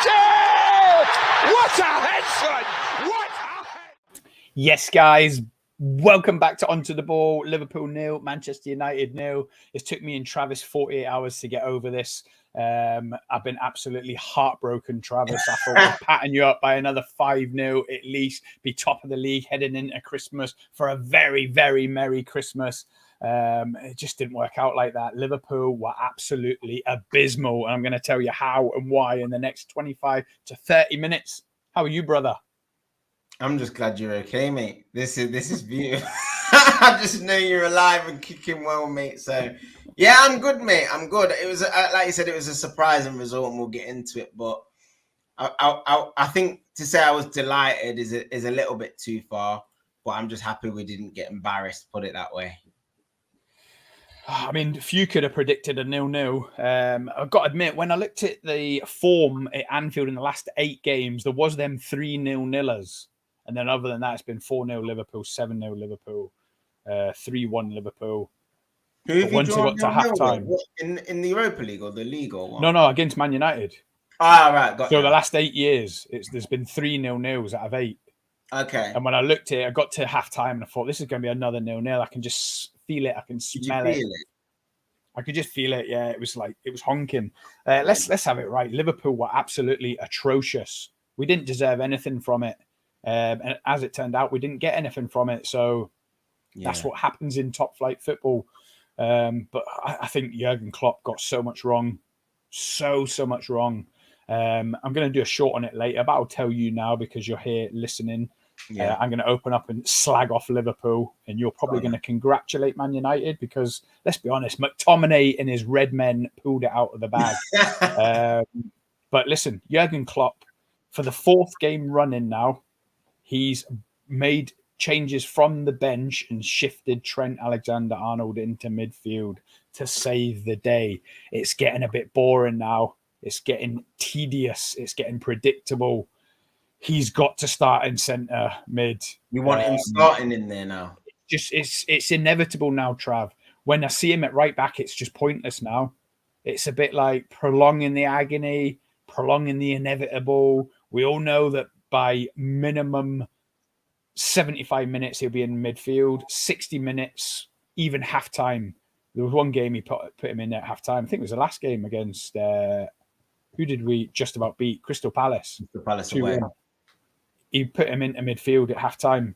it! What a head, son! What a head! Yes, guys. Welcome back to Onto the Ball. Liverpool 0, Manchester United 0. It took me and Travis 48 hours to get over this. I've been absolutely heartbroken, Travis. I thought we'd pattern you up by another 5-0 at least, be top of the league heading into Christmas for a very, very Merry Christmas. It just didn't work out like that. Liverpool were absolutely abysmal, and I'm going to tell you how and why in the next 25 to 30 minutes. How are you, brother? I'm just glad you're okay, mate. This is beautiful. I just know you're alive and kicking well, mate. So, yeah, I'm good, mate. I'm good. It was, like you said, it was a surprising result, and we'll get into it. But I think to say I was delighted is a little bit too far. But I'm just happy we didn't get embarrassed. Put it that way. I mean, few could have predicted a 0-0. I've got to admit, when I looked at the form at Anfield in the last 8 games, there was them 3-0-nillers. And then other than that, it's been 4-0 Liverpool, 7-0 Liverpool, 3-1 Liverpool. Who have you drawn to half-time. In the Europa League or the league or what? No, against Man United. Ah, right. Got so you. The last 8 years, there's been 3-0-nils out of 8. Okay. And when I looked at it, I got to half-time and I thought, this is going to be another 0-0. I can just feel it. I can smell it. I could just feel it. Yeah, it was honking. Let's have it right. Liverpool were absolutely atrocious. We didn't deserve anything from it. And as it turned out, we didn't get anything from it. So that's what happens in top flight football. But I think Jurgen Klopp got so much wrong. So much wrong. I'm going to do a short on it later, but I'll tell you now because you're here listening. Yeah. I'm going to open up and slag off Liverpool, and you're probably going to congratulate Man United because, let's be honest, McTominay and his red men pulled it out of the bag. But listen, Jurgen Klopp, for the 4th game running now, he's made changes from the bench and shifted Trent Alexander-Arnold into midfield to save the day. It's getting a bit boring now. It's getting tedious. It's getting predictable. He's got to start in centre mid. You want him starting in there now? It's inevitable now, Trav. When I see him at right back, it's just pointless now. It's a bit like prolonging the agony, prolonging the inevitable. We all know that by minimum 75 minutes, he'll be in midfield. 60 minutes, even halftime. There was one game he put him in at halftime. I think it was the last game against who did we just about beat? Crystal Palace. Crystal Palace away. He put him into midfield at halftime.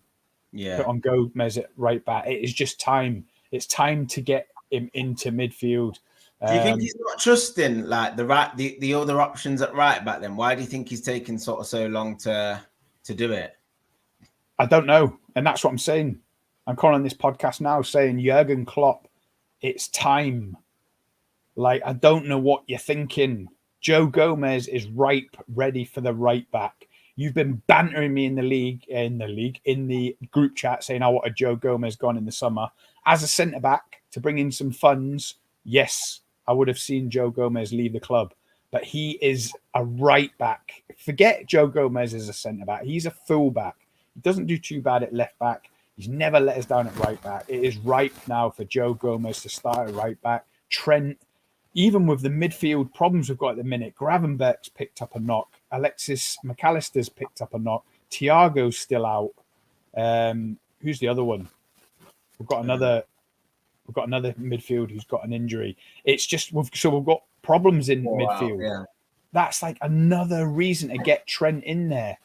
Yeah. Put on Gomez at right back. It is just time. It's time to get him into midfield. Do you think he's not trusting like the other options at right back then? Why do you think he's taking sort of so long to do it? I don't know. And that's what I'm saying. I'm calling this podcast now saying, Jurgen Klopp, it's time. Like, I don't know what you're thinking. Joe Gomez is ripe, ready for the right back. You've been bantering me in the group chat saying I want a Joe Gomez gone in the summer. As a centre-back, to bring in some funds, yes, I would have seen Joe Gomez leave the club. But he is a right back. Forget Joe Gomez as a centre-back. He's a full-back. He doesn't do too bad at left back. He's never let us down at right back. It is ripe now for Joe Gomez to start at right back. Trent, even with the midfield problems we've got at the minute, Gravenberch's picked up a knock. Alexis McAllister's picked up a knock. Thiago's still out. Who's the other one? We've got another midfield who's got an injury. It's just we've got problems in midfield. Yeah. That's like another reason to get Trent in there.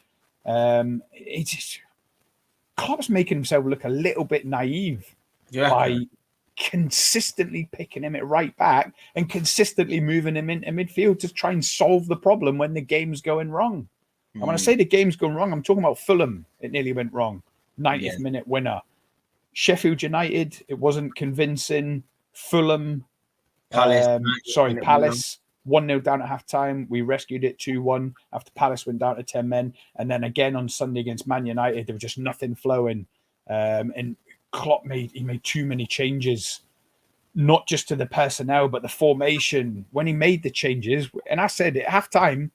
Klopp's making himself look a little bit naive by consistently picking him at right back and consistently moving him into midfield to try and solve the problem when the game's going wrong. And when I say the game's going wrong, I'm talking about Fulham. It nearly went wrong. 90th minute winner. Sheffield United, it wasn't convincing. Fulham, Palace, 1-0 down at half-time. We rescued it 2-1 after Palace went down to 10 men. And then again on Sunday against Man United, there was just nothing flowing. And Klopp made too many changes, not just to the personnel, but the formation. When he made the changes, and I said at half-time,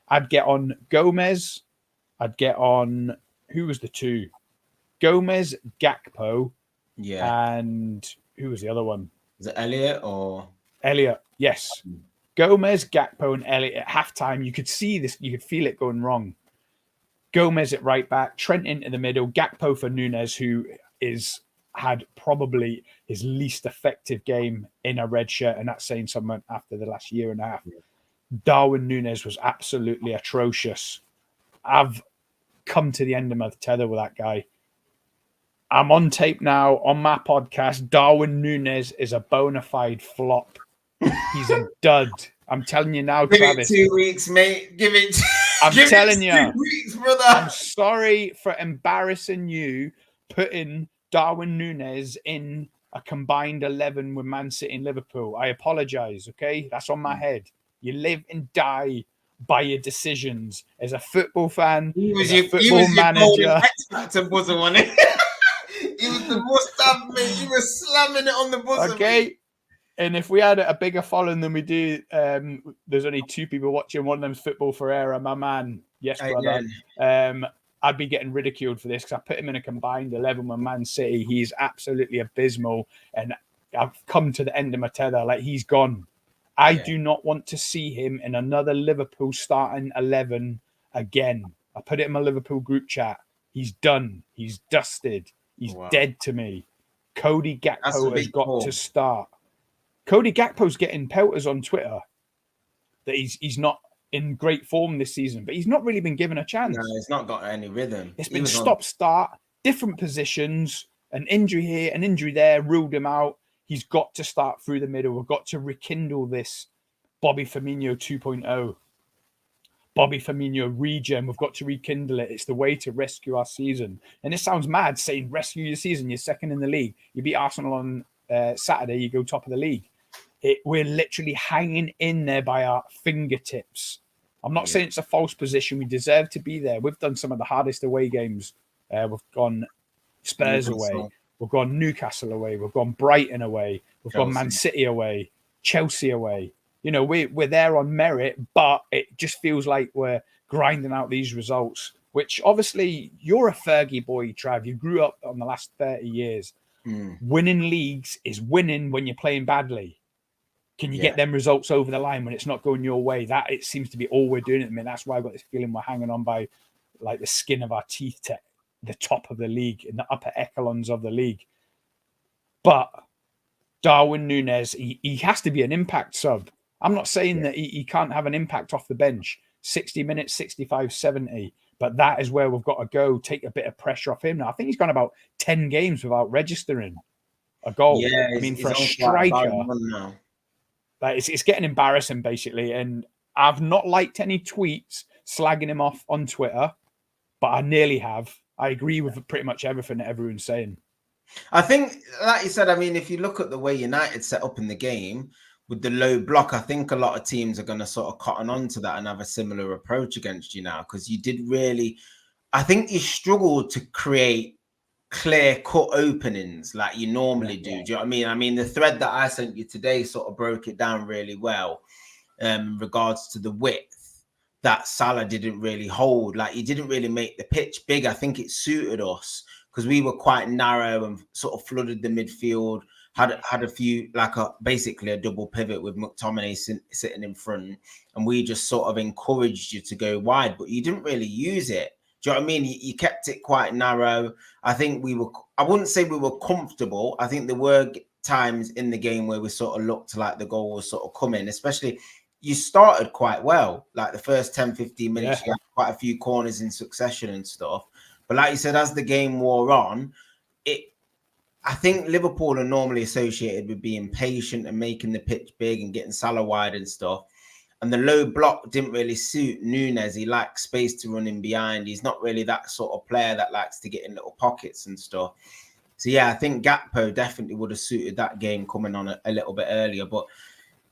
I'd get on Gomez. I'd get on, who was the two? Gomez, Gakpo, and who was the other one? Is it Elliot or? Elliot, yes. Gomez, Gakpo, and Elliott at halftime. You could see this. You could feel it going wrong. Gomez at right back, Trent into the middle, Gakpo for Nunes, who had probably his least effective game in a red shirt, and that's saying something after the last year and a half. Darwin Nunes was absolutely atrocious. I've come to the end of my tether with that guy. I'm on tape now on my podcast. Darwin Nunes is a bona fide flop. He's a dud. I'm telling you now, Travis. Give it 2 weeks, mate. Give it. I'm telling you. 2 weeks, brother. I'm sorry for embarrassing you, putting Darwin Nunes in a combined 11 with Man City and Liverpool. I apologize. Okay, that's on my head. You live and die by your decisions. As a football fan, he was your football manager. X-Factor buzzer, wasn't he? He was the must-have, mate. He was slamming it on the buzzer. Okay. Mate. And if we had a bigger following than we do, there's only 2 people watching. One of them's Football Ferreira, my man. Yes, brother. I'd be getting ridiculed for this because I put him in a combined 11 with Man City. He's absolutely abysmal. And I've come to the end of my tether. Like, he's gone. I do not want to see him in another Liverpool starting 11 again. I put it in my Liverpool group chat. He's done. He's dusted. He's dead to me. Cody Gakpo has got to start. Cody Gakpo's getting pelters on Twitter that he's not in great form this season, but he's not really been given a chance. No, he's not got any rhythm. It's been stop-start, different positions, an injury here, an injury there, ruled him out. He's got to start through the middle. We've got to rekindle this Bobby Firmino 2.0. Bobby Firmino regen. We've got to rekindle it. It's the way to rescue our season. And it sounds mad saying rescue your season. You're second in the league. You beat Arsenal on Saturday. You go top of the league. We're literally hanging in there by our fingertips. I'm not saying it's a false position. We deserve to be there. We've done some of the hardest away games. We've gone Spurs away. We've gone Newcastle away. We've gone Brighton away. We've gone Man City away. Chelsea away. You know, we're there on merit, but it just feels like we're grinding out these results, which obviously you're a Fergie boy, Trav. You grew up on the last 30 years. Winning leagues is winning when you're playing badly. Can you get them results over the line when it's not going your way? That it seems to be all we're doing at the minute. That's why I've got this feeling we're hanging on by like the skin of our teeth to the top of the league, in the upper echelons of the league. But Darwin Nunes, he has to be an impact sub. I'm not saying that he can't have an impact off the bench, 60 minutes, 65, 70. But that is where we've got to go, take a bit of pressure off him. Now, I think he's gone about 10 games without registering a goal. Yeah, I mean, for a striker, like, it's getting embarrassing, basically. And I've not liked any tweets slagging him off on Twitter, but I nearly have. I agree with pretty much everything that everyone's saying. I think, like you said, I mean, if you look at the way United set up in the game with the low block, I think a lot of teams are going to sort of cotton on to that and have a similar approach against you now, because you did really, I think you struggled to create clear-cut openings like you normally do. Do you know what I mean? I mean, the thread that I sent you today sort of broke it down really well in regards to the width that Salah didn't really hold. Like, he didn't really make the pitch big. I think it suited us because we were quite narrow and sort of flooded the midfield. Had a few, like basically a double pivot with McTominay sitting in front, and we just sort of encouraged you to go wide, but you didn't really use it. Do you know what I mean? You kept it quite narrow. I think I wouldn't say we were comfortable. I think there were times in the game where we sort of looked like the goal was sort of coming, especially you started quite well. Like the first 10, 15 minutes, you had quite a few corners in succession and stuff. But like you said, as the game wore on, I think Liverpool are normally associated with being patient and making the pitch big and getting Salah wide and stuff. And the low block didn't really suit Nunes. He likes space to run in behind. He's not really that sort of player that likes to get in little pockets and stuff. So, yeah, I think Gakpo definitely would have suited that game coming on a little bit earlier. But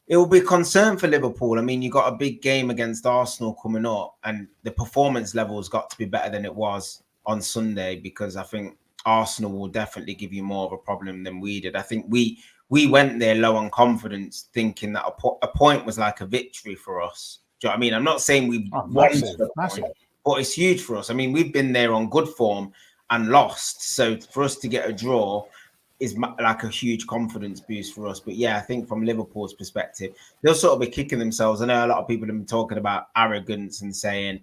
it will be a concern for Liverpool. I mean, you got a big game against Arsenal coming up, and the performance level has got to be better than it was on Sunday, because I think Arsenal will definitely give you more of a problem than we did. I think we went there low on confidence, thinking that a point was like a victory for us. Do you know what I mean? I'm not saying we won, massive, but it's huge for us. I mean, we've been there on good form and lost. So for us to get a draw, like a huge confidence boost for us. But yeah, I think from Liverpool's perspective, they'll sort of be kicking themselves. I know a lot of people have been talking about arrogance and saying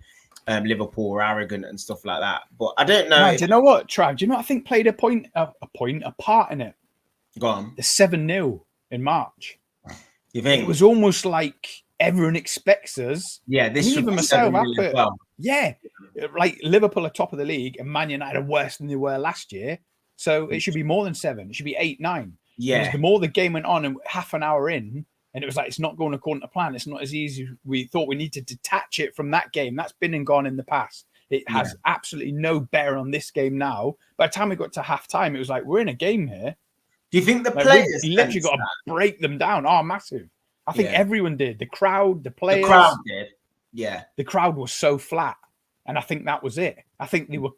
Liverpool were arrogant and stuff like that. But I don't know. Man, do you know what, Trav? Do you know what I think played a part in it? Go on. The 7-0 in March. You think? It was almost like everyone expects us. Yeah, this should even be myself 7 million. well. Yeah, like Liverpool are top of the league and Man United are worse than they were last year. So it should be more than 7. It should be 8, 9. Yeah. The more the game went on and half an hour in, and it was like, it's not going according to plan. It's not as easy as we thought. We need to detach it from that game. That's been and gone in the past. It has absolutely no bearing on this game now. By the time we got to half time, it was like, we're in a game here. Do you think the players literally got to break them down? Oh, massive. I think everyone did. The crowd, the players. The crowd did. Yeah. The crowd was so flat. And I think that was it. I think they were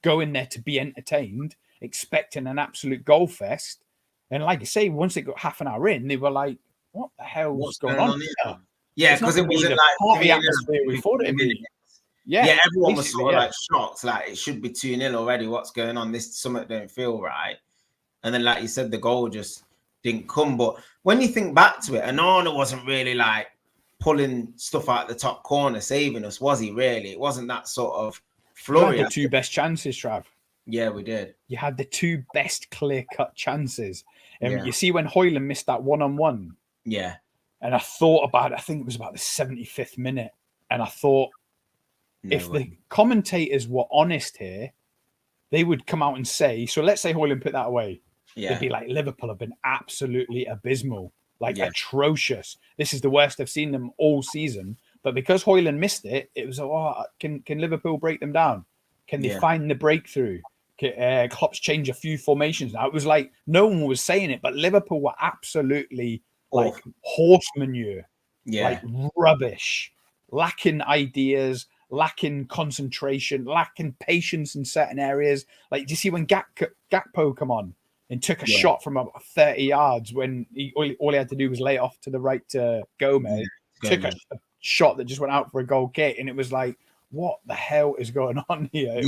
going there to be entertained, expecting an absolute goal fest. And like you say, once they got half an hour in, they were like, what the hell was going on here? Yeah, because it wasn't like the atmosphere we thought it would be. Yeah, everyone was sort of like shocked. Like, it should be 2-0 already. What's going on? This summit don't feel right. And then, like you said, the goal just didn't come. But when you think back to it, Onana wasn't really like pulling stuff out the top corner, saving us, was he really? It wasn't that sort of flurry. You had the 2 best chances, Trav. Yeah, we did. You had the 2 best clear-cut chances. And you see when Højlund missed that one-on-one. Yeah. And I thought about it. I think it was about the 75th minute. And I thought, if the commentators were honest here, they would come out and say, so let's say Højlund put that away. Yeah. They'd be like, Liverpool have been absolutely abysmal, like atrocious. This is the worst I've seen them all season. But because Højlund missed it, it was, can Liverpool break them down? Can they find the breakthrough? Klopp's change a few formations now. It was like no one was saying it, but Liverpool were absolutely like horse manure, like rubbish, lacking ideas, lacking concentration, lacking patience in certain areas. Like, do you see when Gakpo come on and took a shot from about 30 yards when all he had to do was lay it off to the right to Gomez, took a shot that just went out for a goal kick, and it was like, what the hell is going on here?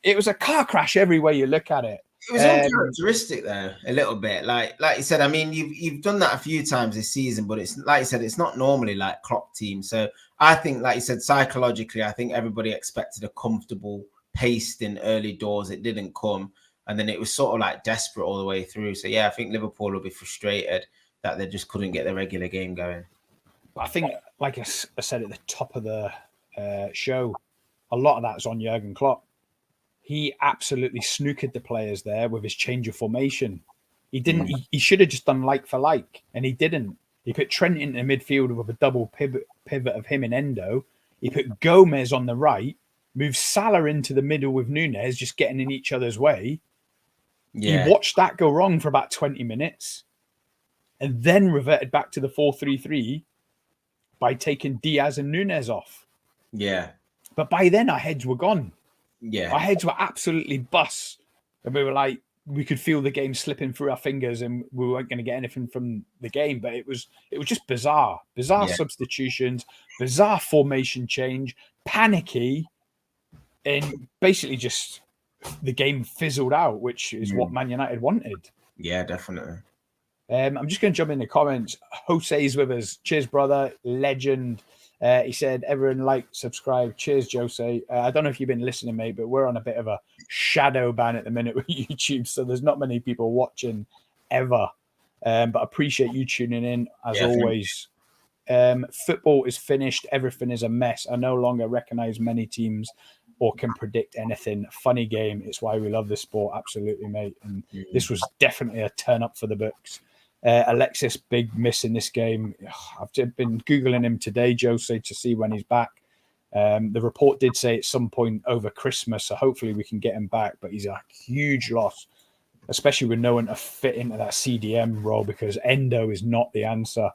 It was a car crash every way you look at it. It was uncharacteristic though, a little bit. Like you said, I mean, you've done that a few times this season, but it's like you said, it's not normally like Klopp team. So I think, like you said, psychologically, I think everybody expected a comfortable pace in early doors. It didn't come, and then it was sort of like desperate all the way through. So yeah, I think Liverpool will be frustrated that they just couldn't get the regular game going. I think, like I said at the top of the show, a lot of that is on Jurgen Klopp. He absolutely snookered the players there with his change of formation. He didn't. He should have just done like for like, and he didn't. He put Trent into midfield with a double pivot of him and Endo. He put Gomez on the right, moved Salah into the middle with Nunez, just getting in each other's way. Yeah. He watched that go wrong for about 20 minutes, and then reverted back to the 4-3-3 by taking Diaz and Nunez off. Yeah. But by then, our heads were gone. Yeah. Our heads were absolutely bust. And we were like, we could feel the game slipping through our fingers and we weren't going to get anything from the game. But it was just bizarre. Bizarre substitutions, bizarre formation change, panicky, and basically just the game fizzled out, which is what Man United wanted. Yeah, definitely. I'm just going to jump in the comments. Jose's with us. Cheers, brother. Legend. He said, everyone like, subscribe. Cheers, Jose. I don't know if you've been listening, mate, but we're on a bit of a shadow ban at the minute with YouTube, so there's not many people watching ever. But I appreciate you tuning in, as always. Football is finished. Everything is a mess. I no longer recognize many teams or can predict anything. Funny game. It's why we love this sport. Absolutely, mate. And this was definitely a turn up for the books. Alexis, big miss in this game. I've been Googling him today, Jose, to see when he's back. The report did say at some point over Christmas, so hopefully we can get him back, but he's a huge loss, especially with no one to fit into that CDM role, because Endo is not the answer.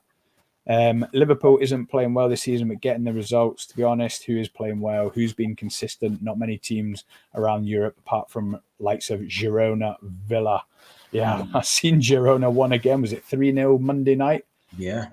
Liverpool isn't playing well this season, but getting the results, to be honest. Who is playing well? Who's been consistent? Not many teams around Europe, apart from likes of Girona, Villa. Yeah, I've seen Girona won again. Was it 3-0 Monday night? Yeah.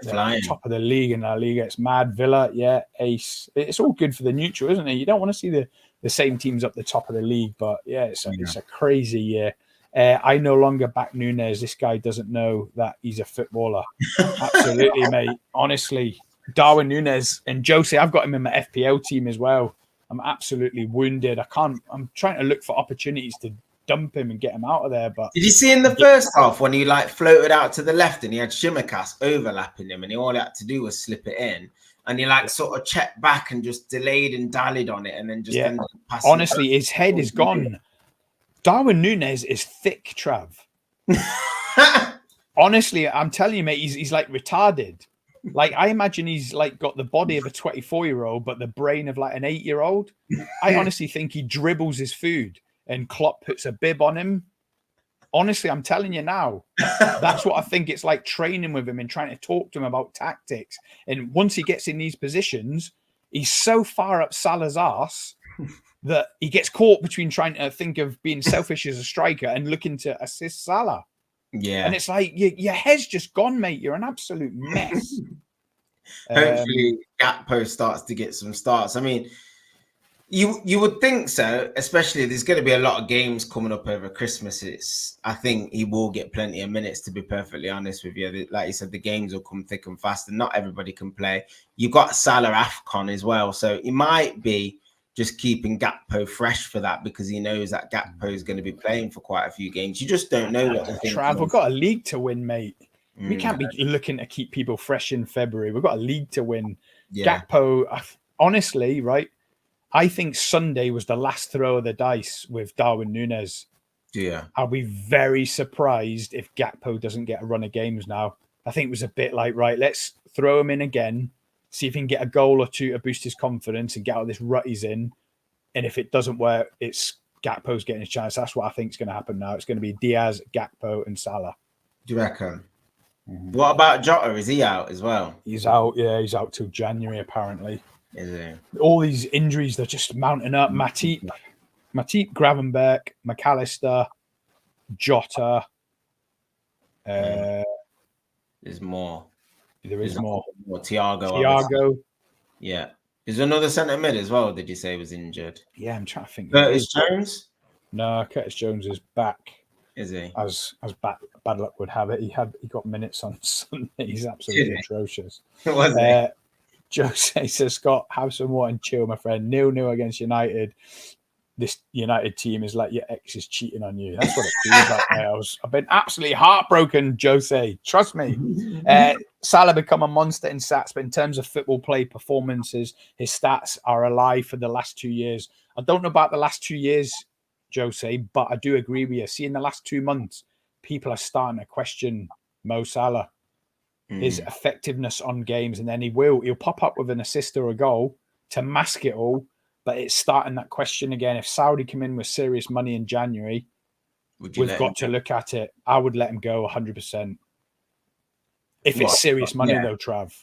Flying. Top of the league in La Liga. It's mad. Villa, ace. It's all good for the neutral, isn't it? You don't want to see the same teams up the top of the league, but yeah, it's a crazy year. I no longer back Nunes. This guy doesn't know that he's a footballer. Absolutely, mate. Honestly, Darwin Nunes and Jose, I've got him in my FPL team as well. I'm absolutely wounded. I'm trying to look for opportunities to dump him and get him out of there. But did you see in the first half when he like floated out to the left and he had Shimikas overlapping him and all he had to do was slip it in? And he like sort of checked back and just delayed and dallied on it and then just ended up passing. Honestly, his head is gone. Darwin Nunes is thick, Trav. Honestly, I'm telling you, mate, he's like retarded. Like, I imagine he's like got the body of a 24-year-old, but the brain of like an 8-year-old. I honestly think he dribbles his food and Klopp puts a bib on him. Honestly, I'm telling you now, that's what I think it's like training with him and trying to talk to him about tactics. And once he gets in these positions, he's so far up Salah's arse that he gets caught between trying to think of being selfish as a striker and looking to assist Salah. Yeah. And it's like, your head's just gone, mate. You're an absolute mess. Hopefully, Gakpo starts to get some starts. I mean, you would think so, especially there's going to be a lot of games coming up over Christmas. I think he will get plenty of minutes, to be perfectly honest with you. Like you said, the games will come thick and fast and not everybody can play. You've got Salah AFCON as well. So he might be just keeping Gakpo fresh for that because he knows that Gakpo is going to be playing for quite a few games. You just don't know what the thing is. Trav, we've got a league to win, mate. We can't be looking to keep people fresh in February. We've got a league to win. Yeah. Gakpo, honestly, right? I think Sunday was the last throw of the dice with Darwin Nunes. Yeah. I'll be very surprised if Gakpo doesn't get a run of games now. I think it was a bit like, right, let's throw him in again, see if he can get a goal or two to boost his confidence and get out of this rut he's in. And if it doesn't work, it's Gakpo's getting his chance. That's what I think is going to happen now. It's going to be Diaz, Gakpo, and Salah. Do you reckon? Mm-hmm. What about Jota? Is he out as well? He's out. Yeah, he's out till January, apparently. Is he? All these injuries, they're just mounting up. Matip, Gravenberch, McAllister, Jota. There's more. There's more. Thiago. Yeah. There's another centre mid as well, did you say was injured? Yeah, I'm trying to think. Curtis Jones? No, Curtis Jones is back. Is he? As bad luck would have it. He got minutes on Sunday. He's absolutely atrocious. Was he? Jose says, Scott, have some water and chill, my friend. 0-0 against United. This United team is like your ex is cheating on you. That's what it feels like now. I've been absolutely heartbroken, Jose. Trust me. Salah become a monster in stats, but in terms of football play performances, his stats are alive for the last 2 years. I don't know about the last 2 years, Jose, but I do agree with you. See, in the last 2 months, people are starting to question Mo Salah, his effectiveness on games, and then he'll pop up with an assist or a goal to mask it all. But it's starting that question again. If Saudi come in with serious money in January, we've got to look at it. I would let him go 100%. If it's serious money, though, Trav.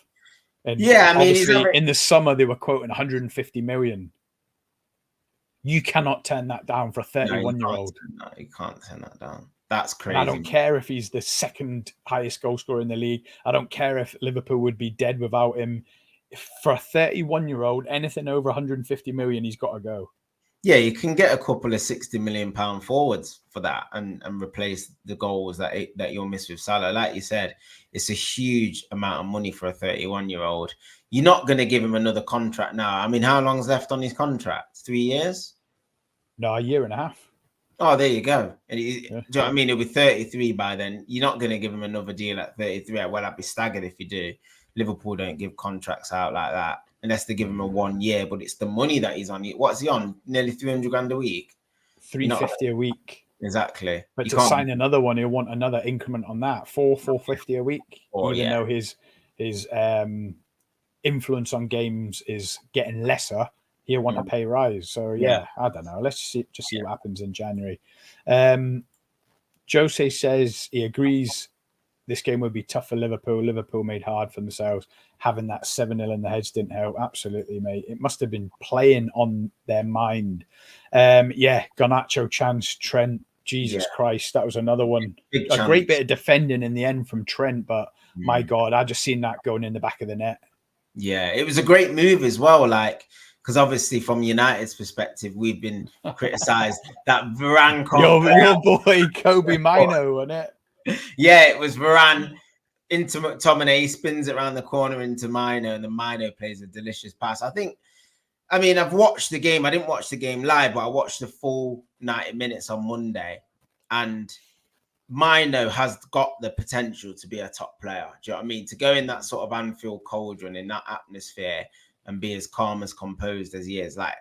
And I mean, obviously, in the summer, they were quoting 150 million. You cannot turn that down for a 31-year-old. No, you can't turn that down. That's crazy. And I don't care if he's the second highest goal scorer in the league. I don't care if Liverpool would be dead without him. For a 31-year-old, anything over 150 million, he's got to go. Yeah, you can get a couple of 60 million pound forwards for that and replace the goals that you'll miss with Salah. Like you said, it's a huge amount of money for a 31-year-old. You're not going to give him another contract now. I mean, how long's left on his contract? 3 years? No, a year and a half. Oh, there you go. Do you know what I mean? He'll be 33 by then. You're not going to give him another deal at 33. Well, I'd be staggered if you do. Liverpool don't give contracts out like that unless they give him a 1 year, but it's the money that he's on. What's he on? Nearly 300 grand a week? 350 a week. Exactly. But to sign another one, he'll want another increment on that. 450 a week. Even though his influence on games is getting lesser, he'll want a pay rise. So I don't know. Let's see what happens in January. Jose says he agrees this game would be tough for Liverpool. Liverpool made hard for themselves. Having that 7-0 in the heads didn't help. Absolutely, mate. It must have been playing on their mind. Garnacho chance, Trent. Jesus Christ, that was another one. A great bit of defending in the end from Trent, but my God, I just seen that going in the back of the net. Yeah, it was a great move as well. Like, because obviously from United's perspective, we've been criticised that Varane your boy Kobe Mino, wasn't it? Yeah, it was Varane into McTominay, spins it around the corner into Mino, and then Mino plays a delicious pass. I mean, I've watched the game. I didn't watch the game live, but I watched the full 90 minutes on Monday, and Mino has got the potential to be a top player. Do you know what I mean? To go in that sort of Anfield cauldron, in that atmosphere, and be as calm, as composed as he is. Like,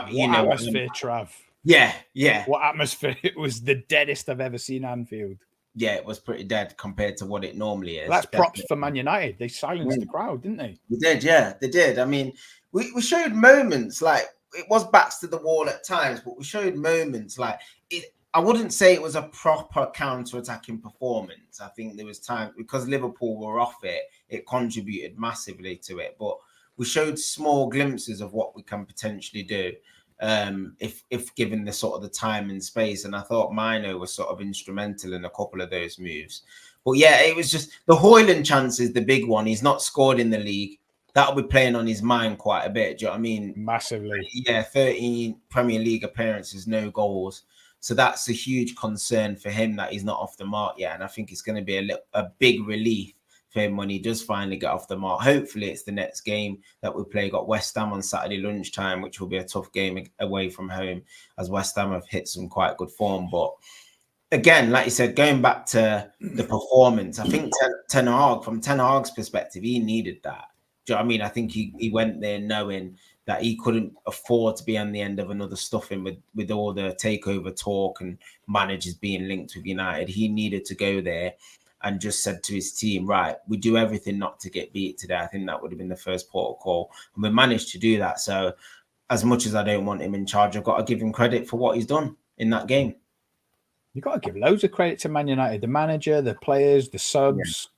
you know, atmosphere, Trav. Yeah. What atmosphere? It was the deadest I've ever seen Anfield. Yeah, it was pretty dead compared to what it normally is. That's props for Man United. They silenced the crowd, didn't they? They did, yeah, they did. I mean, we showed moments, like, it was backs to the wall at times, but we showed moments like it. I wouldn't say it was a proper counter-attacking performance. I think there was time, because Liverpool were off it, it contributed massively to it. But we showed small glimpses of what we can potentially do if given the sort of the time and space. And I thought Mino was sort of instrumental in a couple of those moves. But yeah, it was just the Højlund chance is the big one. He's not scored in the league. That'll be playing on his mind quite a bit. Do you know what I mean? Massively. Yeah, 13 Premier League appearances, no goals. So that's a huge concern for him that he's not off the mark yet. And I think it's going to be a big relief for him when he does finally get off the mark. Hopefully it's the next game that we play. Got West Ham on Saturday lunchtime, which will be a tough game away from home, as West Ham have hit some quite good form. But again, like you said, going back to the performance, I think Ten Hag, from Ten Hag's perspective, he needed that. Do you know what I mean? I think he went there knowing that he couldn't afford to be on the end of another stuffing with all the takeover talk and managers being linked with United. He needed to go there and just said to his team, right, we do everything not to get beat today. I think that would have been the first port of call. And we managed to do that. So as much as I don't want him in charge, I've got to give him credit for what he's done in that game. You've got to give loads of credit to Man United, the manager, the players, the subs.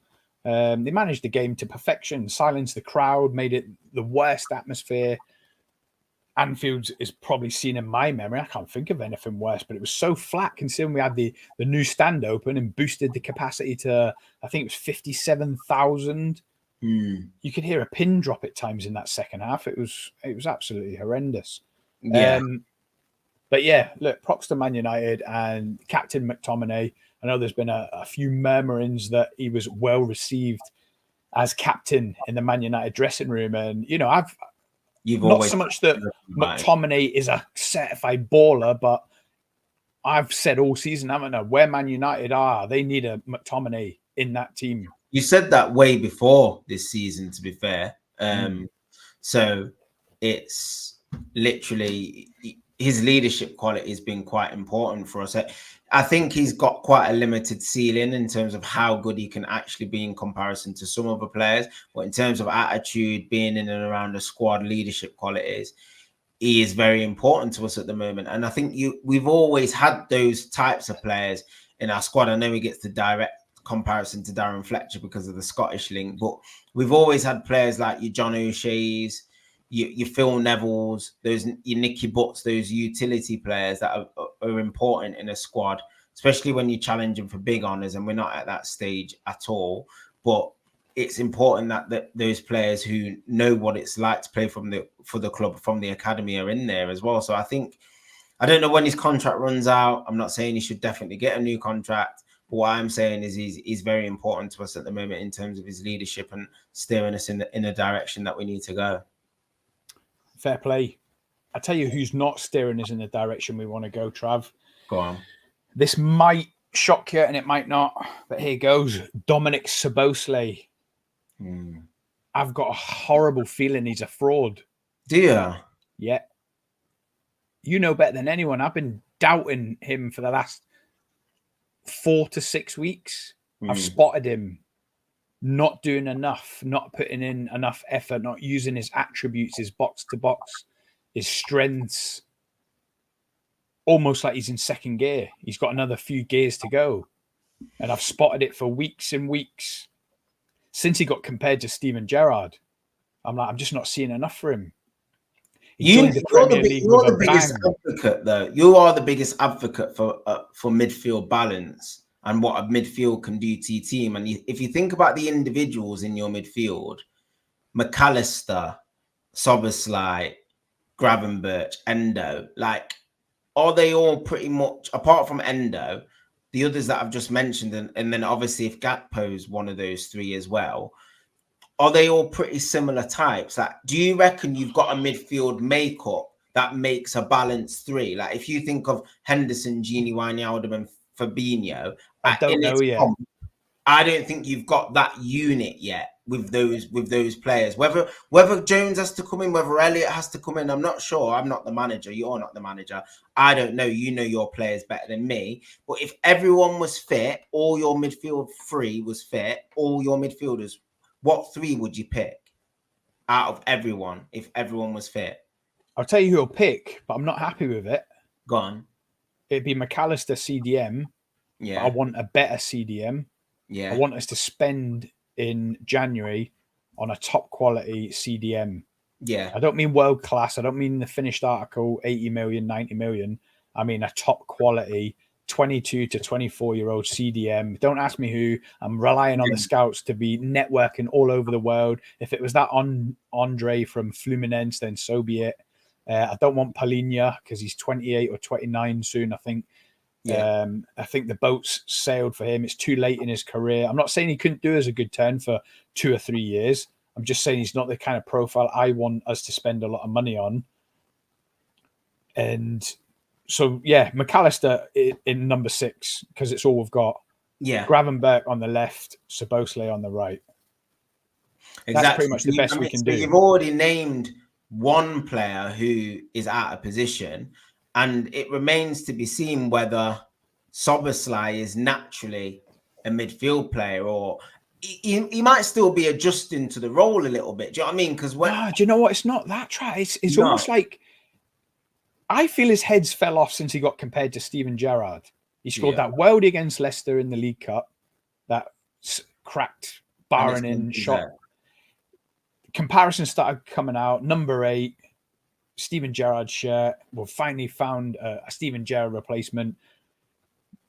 Yeah. They managed the game to perfection, silenced the crowd, made it the worst atmosphere Anfield is probably seen in my memory. I can't think of anything worse, but it was so flat considering we had the new stand open and boosted the capacity to, I think it was 57,000. You could hear a pin drop at times in that second half. It was absolutely horrendous. Yeah. But yeah, look, props to Man United and Captain McTominay. I know there's been a few murmurings that he was well received as captain in the Man United dressing room. And, you know, You've not so much that McTominay is a certified baller, but I've said all season, haven't I, where Man United are, they need a McTominay in that team. You said that way before this season, to be fair. So it's literally his leadership quality has been quite important for us. I think he's got quite a limited ceiling in terms of how good he can actually be in comparison to some other players. But in terms of attitude, being in and around the squad, leadership qualities, he is very important to us at the moment. And I think we've always had those types of players in our squad. I know he gets the direct comparison to Darren Fletcher because of the Scottish link, but we've always had players like your John O'Shea's, your Phil Neville's, your Nicky Butts, those utility players that are important in a squad, especially when you're challenging for big honours, and we're not at that stage at all. But it's important that those players who know what it's like to play for the club from the academy are in there as well. So I think, I don't know when his contract runs out. I'm not saying he should definitely get a new contract. But what I'm saying is he's very important to us at the moment in terms of his leadership and steering us in the direction that we need to go. Fair play. I tell you who's not steering us in the direction we want to go, Trav. Go on. This might shock you and it might not, but here goes. Dominic Szoboszlai. I've got a horrible feeling he's a fraud. Do you? Yeah. You know better than anyone. I've been doubting him for the last 4 to 6 weeks. I've spotted him not doing enough, not putting in enough effort, not using his attributes, his box to box, his strengths. Almost like he's in second gear. He's got another few gears to go. And I've spotted it for weeks and weeks. Since he got compared to Steven Gerrard, I'm just not seeing enough for him. You're the biggest advocate, though. You are the biggest advocate for midfield balance and what a midfield can do to your team. And if you think about the individuals in your midfield, McAllister, Szoboszlai, Gravenberch, Endo, like, are they all pretty much, apart from Endo, the others that I've just mentioned, and then obviously if Gakpo's one of those three as well, are they all pretty similar types? Like, do you reckon you've got a midfield makeup that makes a balanced three? Like, if you think of Henderson, Gini, Wijnaldum, and Fabinho, I don't know yet. I don't think you've got that unit yet with those players. Whether Jones has to come in, whether Elliott has to come in, I'm not sure. I'm not the manager. You're not the manager. I don't know. You know your players better than me. But if everyone was fit, all your midfield three was fit, all your midfielders, what three would you pick out of everyone if everyone was fit? I'll tell you who I'll pick, but I'm not happy with it. Go on. It'd be McAllister CDM. Yeah. I want a better CDM. Yeah. I want us to spend in January on a top quality CDM. Yeah. I don't mean world class. I don't mean the finished article, 80 million, 90 million. I mean a top quality 22 to 24-year-old CDM. Don't ask me who. I'm relying on the scouts to be networking all over the world. If it was that Andre from Fluminense, then so be it. I don't want Palinha because he's 28 or 29 soon, I think. Yeah. I think the boat's sailed for him. It's too late in his career. I'm not saying he couldn't do us a good turn for 2 or 3 years. I'm just saying he's not the kind of profile I want us to spend a lot of money on. And so, yeah, McAllister in number 6 because it's all we've got. Yeah. Gravenberch on the left, Szoboszlai on the right. Exactly. That's pretty much the best we can do. You've already named one player who is out of position. And it remains to be seen whether Szoboszlai is naturally a midfield player or he might still be adjusting to the role a little bit. Do you know what I mean? Because do you know what? It's not that try. It's almost like I feel his head's fell off since he got compared to Steven Gerrard. He scored that worldie against Leicester in the League Cup, that cracked BAYERN in shot. Comparisons started coming out. Number 8. Steven Gerrard's shirt. We've finally found a Steven Gerrard replacement.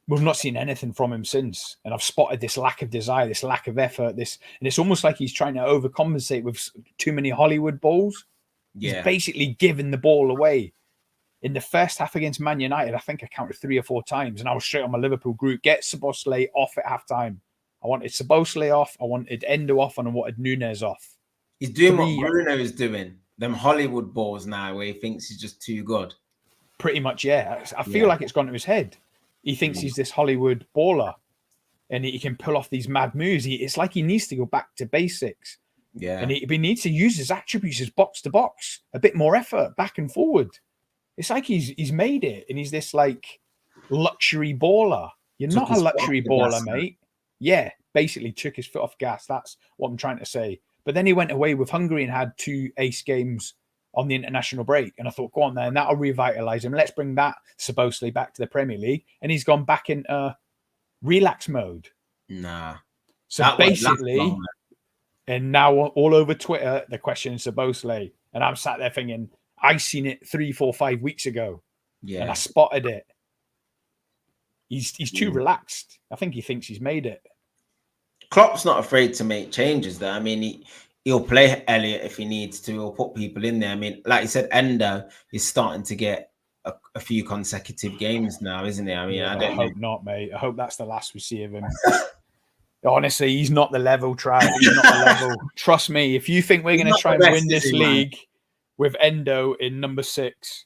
We've not seen anything from him since. And I've spotted this lack of desire, this lack of effort, and it's almost like he's trying to overcompensate with too many Hollywood balls. Yeah. He's basically giving the ball away. In the first half against Man United, I think I counted 3 or 4 times, and I was straight on my Liverpool group. Get Szoboszlai off at halftime. I wanted Szoboszlai off, I wanted Endo off, and I wanted Nunes off. He's doing what Bruno is doing. Them Hollywood balls now where he thinks he's just too good. Pretty much, yeah. I feel like it's gone to his head. He thinks he's this Hollywood baller and he can pull off these mad moves. It's like he needs to go back to basics. Yeah. And he needs to use his attributes as box to box, a bit more effort back and forward. It's like he's made it and he's this like luxury baller. You're not a luxury baller, mate. Yeah, basically took his foot off gas. That's what I'm trying to say. But then he went away with Hungary and had 2 ace games on the international break. And I thought, go on there, and that'll revitalise him. Let's bring that Szoboszlai back to the Premier League. And he's gone back into relax mode. Nah. So basically, and now all over Twitter, the question is Szoboszlai. And I'm sat there thinking, I seen it 3, 4, 5 weeks ago. Yeah. And I spotted it. He's too relaxed. I think he thinks he's made it. Klopp's not afraid to make changes there. I mean, he'll play Elliott if he needs to. He'll put people in there. I mean, like you said, Endo is starting to get a few consecutive games now, isn't he? I mean, I hope not, mate. I hope that's the last we see of him. Honestly, he's not the level, Trav. He's not the level. Trust me, if you think we're going to try and win this league with Endo in number 6,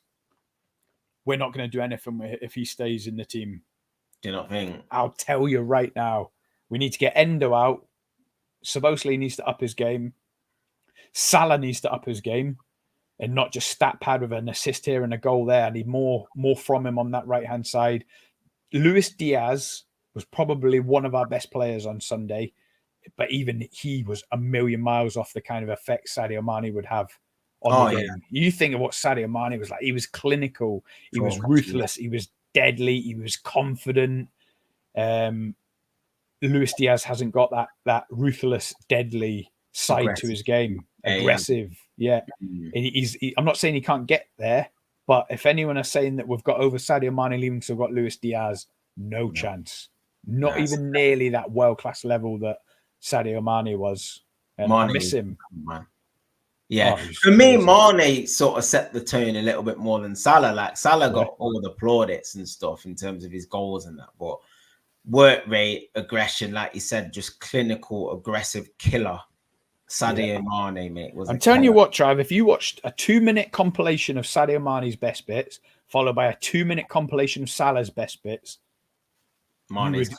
we're not going to do anything if he stays in the team. Do you not think? I'll tell you right now. We need to get Endo out. Szoboszlai needs to up his game. Salah needs to up his game and not just stat pad with an assist here and a goal there. I need more from him on that right-hand side. Luis Diaz was probably one of our best players on Sunday, but even he was a million miles off the kind of effect Sadio Mane would have on the game. You think of what Sadio Mane was like. He was clinical. He was ruthless. He was deadly. He was confident. Luis Diaz hasn't got that ruthless, deadly side to his game. Aggressive, yeah. And I'm not saying he can't get there, but if anyone is saying that we've got over Sadio Mane leaving because we've got Luis Diaz, no chance. Not even nearly that world-class level that Sadio Mane was. And I miss him. Yeah, Oh, he's for me, crazy. Mane sort of set the tone a little bit more than Salah. Like Salah got all the plaudits and stuff in terms of his goals and that, but work rate, aggression, like you said, just clinical, aggressive killer. Sadio Mane, mate, was. I'm telling you what, Trav. If you watched a 2-minute compilation of Sadio Mane's best bits, followed by a 2-minute compilation of Salah's best bits, you would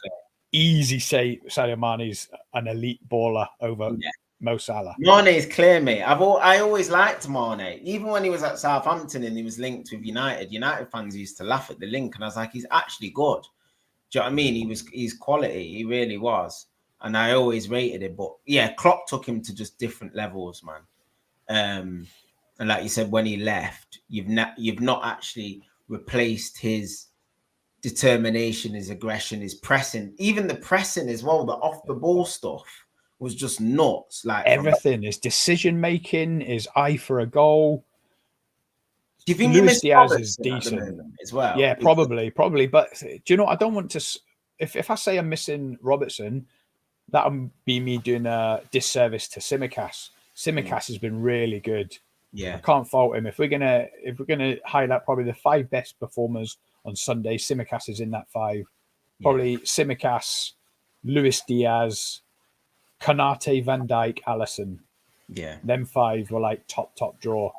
easy say Sadio Mane's an elite baller over Mo Salah. Mane is clear, mate. I always liked Mane, even when he was at Southampton and he was linked with United. United fans used to laugh at the link, and I was like, he's actually good. Do you know what I mean? He's quality. He really was, and I always rated it. But yeah, Klopp took him to just different levels, man. And like you said, when he left, you've not actually replaced his determination, his aggression, his pressing, even the pressing as well. The off the ball stuff was just nuts. Like everything, his decision making, his eye for a goal. Do you think Luis Diaz is decent as well? Yeah, probably. But do you know? I don't want to. If I say I'm missing Robertson, that would be me doing a disservice to Tsimikas. Tsimikas has been really good. Yeah, I can't fault him. If we're gonna highlight probably the 5 best performers on Sunday, Tsimikas is in that 5. Probably Tsimikas, Luis Diaz, Konate, Van Dijk, Alisson. Yeah, them 5 were like top draw.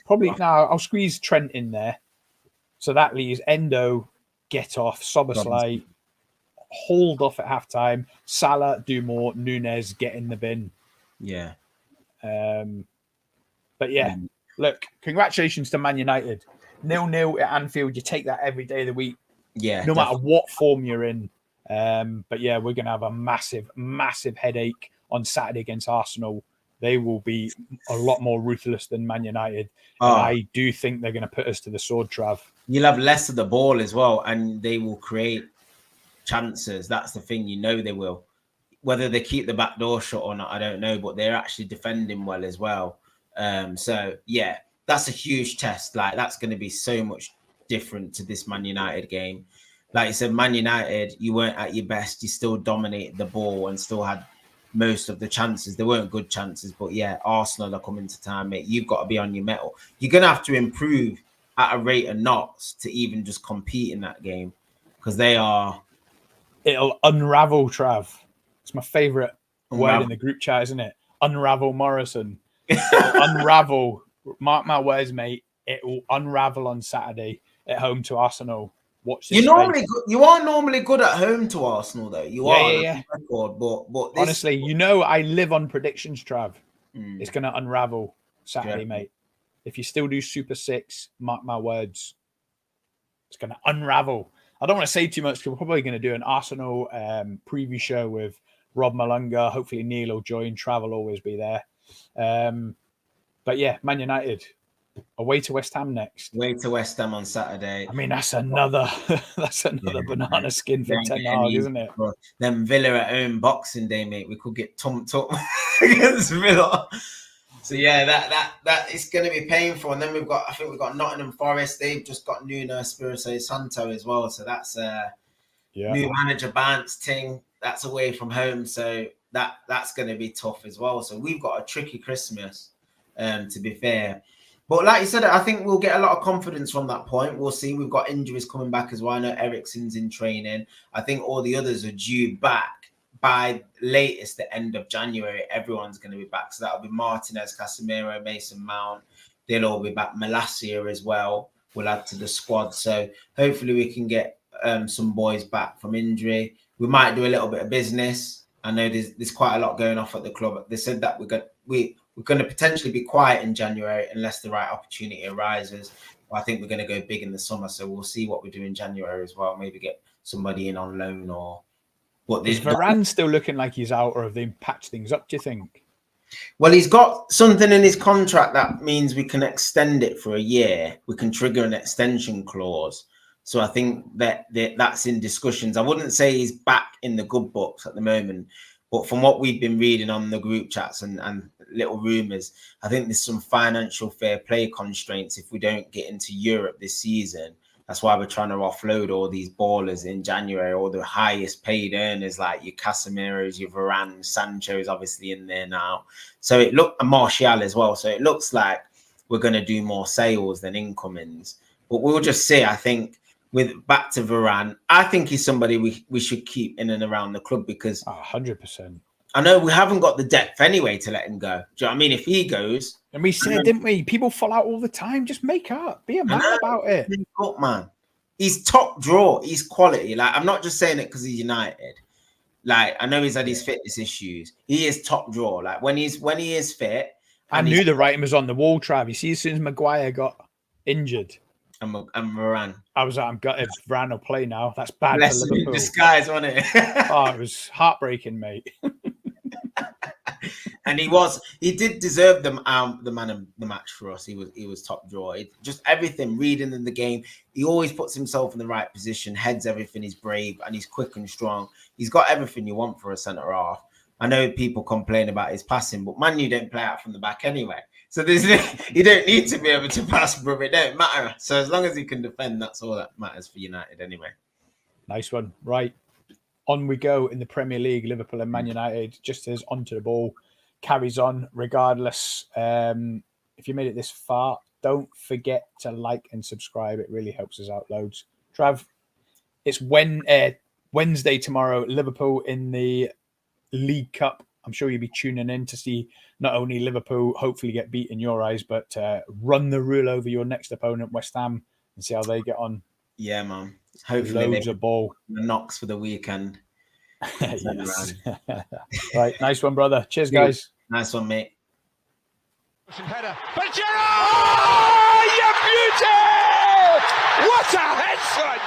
Probably now I'll squeeze Trent in there, so that leaves Endo, get off, Soboslai, hold off at halftime. Salah, do more. Nunes, get in the bin. Yeah. But yeah, look, congratulations to Man United. 0-0 at Anfield. You take that every day of the week. Yeah. No matter what form you're in. But yeah, we're going to have a massive headache on Saturday against Arsenal. They will be a lot more ruthless than Man United. And I do think they're going to put us to the sword, Trav. You'll have less of the ball as well, and they will create chances. That's the thing. You know they will. Whether they keep the back door shut or not, I don't know, but they're actually defending well as well. So yeah, that's a huge test. Like that's going to be so much different to this Man United game. Like you said, Man United, you weren't at your best. You still dominated the ball and still had most of the chances. They weren't good chances, but yeah, Arsenal are coming to time, mate. You've got to be on your mettle. You're going to have to improve at a rate of knots to even just compete in that game because they are. It'll unravel, Trav. It's my favourite word in the group chat, isn't it? Unravel Morrison. It'll unravel. Mark my words, mate. It will unravel on Saturday at home to Arsenal. Watch this. You are normally good at home to Arsenal, though. You are. Yeah. Record, but honestly, you know, I live on predictions, Trav. It's going to unravel Saturday, mate. If you still do Super 6, mark my words, it's going to unravel. I don't want to say too much because we're probably going to do an Arsenal preview show with Rob Malunga. Hopefully Neil will join. Trav will always be there. But yeah, Man United away to West Ham next. Away to West Ham on Saturday. I mean, that's another banana skin for Ten Hag, isn't it? Then Villa at home Boxing Day, mate. We could get tumped up against Villa. So yeah, that is going to be painful. And then I think we've got Nottingham Forest. They've just got Nuno Espirito Santo as well. So that's new manager Bant's thing. That's away from home. So that's going to be tough as well. So we've got a tricky Christmas, to be fair. But like you said, I think we'll get a lot of confidence from that point. We'll see. We've got injuries coming back as well. I know Eriksen's in training. I think all the others are due back by latest the end of January. Everyone's going to be back. So that'll be Martinez, Casemiro, Mason Mount. They'll all be back. Malacia as well will add to the squad. So hopefully we can get some boys back from injury. We might do a little bit of business. I know there's quite a lot going off at the club. They said that we're going to potentially be quiet in January unless the right opportunity arises. But I think we're going to go big in the summer. So we'll see what we do in January as well. Maybe get somebody in on loan or what. Is Varane still looking like he's out, or have they patched things up, do you think? Well, he's got something in his contract that means we can extend it for a year. We can trigger an extension clause. So I think that's in discussions. I wouldn't say he's back in the good books at the moment. But from what we've been reading on the group chats and little rumours, I think there's some financial fair play constraints if we don't get into Europe this season. That's why we're trying to offload all these ballers in January, all the highest paid earners like your Casemiro's, your Varane, Sancho's obviously in there now. So it looked, and Martial as well. So it looks like we're going to do more sales than incomings. But we'll just see. I think with back to Varane, I think he's somebody we should keep in and around the club because 100%. I know we haven't got the depth anyway to let him go. Do you know what I mean? If he goes, and we said, didn't we? People fall out all the time. Just make up. Be a man about it. Up, man. He's top draw. He's quality. Like, I'm not just saying it because he's United. Like, I know he's had his fitness issues. He is top draw. Like when he is fit. I knew the writing was on the wall, Trav. You see, as soon as Maguire got injured, and Varane, I was like, I'm gutted. Varane will play now. That's bad for Liverpool. In disguise, wasn't it? Oh, it was heartbreaking, mate. And he did deserve the man of the match for us. He was top draw. Just everything, reading in the game. He always puts himself in the right position, heads everything. He's brave and he's quick and strong. He's got everything you want for a centre half. I know people complain about his passing, but Man U don't play out from the back anyway. So you don't need to be able to pass, bro. It don't matter. So as long as he can defend, that's all that matters for United anyway. Nice one. Right. On we go in the Premier League. Liverpool and Man United just as onto the ball. Carries on regardless. If you made it this far, don't forget to like and subscribe. It really helps us out loads. Trav, it's Wednesday tomorrow. Liverpool in the League Cup. I'm sure you'll be tuning in to see not only Liverpool hopefully get beat in your eyes, but run the rule over your next opponent, West Ham, and see how they get on. Yeah, man. Hopefully loads of ball. Knocks for the weekend. Yes. Right, nice one, brother. Cheers, guys. Nice one, mate. Header. But Gerrard! Oh, you beauty! What a head, son!